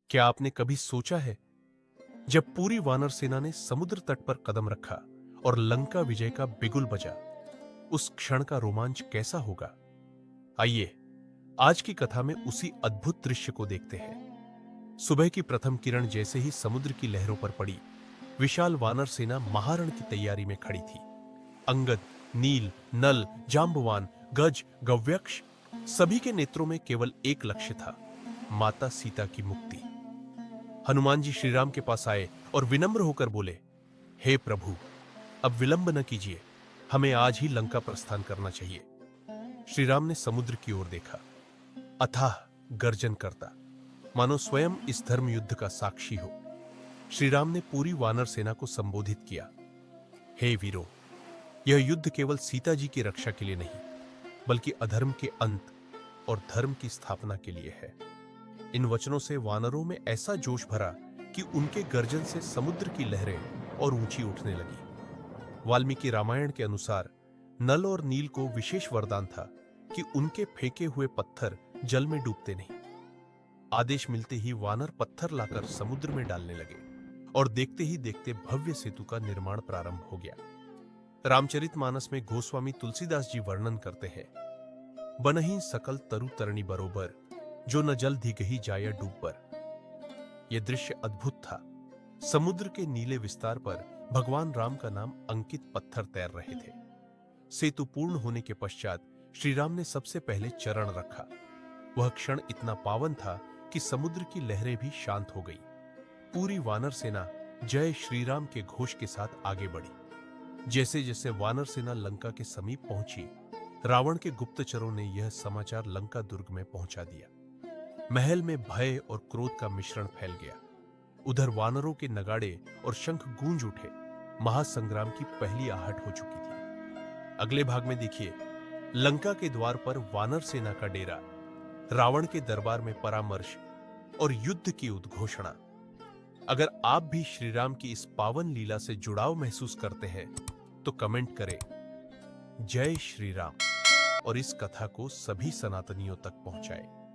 क्या आपने कभी सोचा है, जब पूरी वानर सेना ने समुद्र तट पर कदम रखा और लंका विजय का बिगुल बजा, उस क्षण का रोमांच कैसा होगा? आइए आज की कथा में उसी अद्भुत दृश्य को देखते हैं। सुबह की प्रथम किरण जैसे ही समुद्र की लहरों पर पड़ी, विशाल वानर सेना महारण की तैयारी में खड़ी थी। अंगद, नील, नल, जांबवान, गज, गव्यक्ष, सभी के नेत्रों में केवल एक लक्ष्य था, माता सीता की मुक्ति। हनुमान जी श्रीराम के पास आए और विनम्र होकर बोले, हे प्रभु, अब विलंब न कीजिए, हमें आज ही लंका प्रस्थान करना चाहिए। श्रीराम ने समुद्र की ओर देखा, अथाह गर्जन करता, मानो स्वयं इस धर्म युद्ध का साक्षी हो। श्रीराम ने पूरी वानर सेना को संबोधित किया, हे वीरों, यह युद्ध केवल सीता जी की रक्षा के लिए नहीं, बल्कि अधर्म के अंत और धर्म की स्थापना के लिए है। इन वचनों से वानरों में ऐसा जोश भरा कि उनके गर्जन से समुद्र की लहरें और ऊंची उठने लगी। वाल्मीकि रामायण के अनुसार नल और नील को विशेष वरदान था कि उनके फेंके हुए पत्थर जल में डूबते नहीं। आदेश मिलते ही वानर पत्थर लाकर समुद्र में डालने लगे और देखते ही देखते भव्य सेतु का निर्माण प्रारंभ हो गया। रामचरितमानस में गोस्वामी तुलसीदास जी वर्णन करते हैं, बनहि सकल तरु तरणी बरोबर, जो न जल धिगहि जाय डूब पर। यह दृश्य अद्भुत था। समुद्र के नीले विस्तार पर भगवान राम का नाम अंकित पत्थर तैर रहे थे। सेतु पूर्ण होने के पश्चात श्री राम ने सबसे पहले चरण रखा। वह क्षण इतना पावन था कि समुद्र की लहरें भी शांत हो गई। पूरी वानर सेना जय श्री राम के घोष के साथ आगे बढ़ी। जैसे जैसे वानर सेना लंका के समीप पहुंची, रावण के गुप्तचरों ने यह समाचार लंका दुर्ग में पहुंचा दिया। महल में भय और क्रोध का मिश्रण फैल गया। उधर वानरों के नगाड़े और शंख गूंज उठे। महासंग्राम की पहली आहट हो चुकी थी। अगले भाग में देखिए, लंका के द्वार पर वानर सेना का डेरा, रावण के दरबार में परामर्श और युद्ध की उद्घोषणा। अगर आप भी श्री राम की इस पावन लीला से जुड़ाव महसूस करते हैं तो कमेंट करें जय श्री राम और इस कथा को सभी सनातनियों तक पहुंचाएं।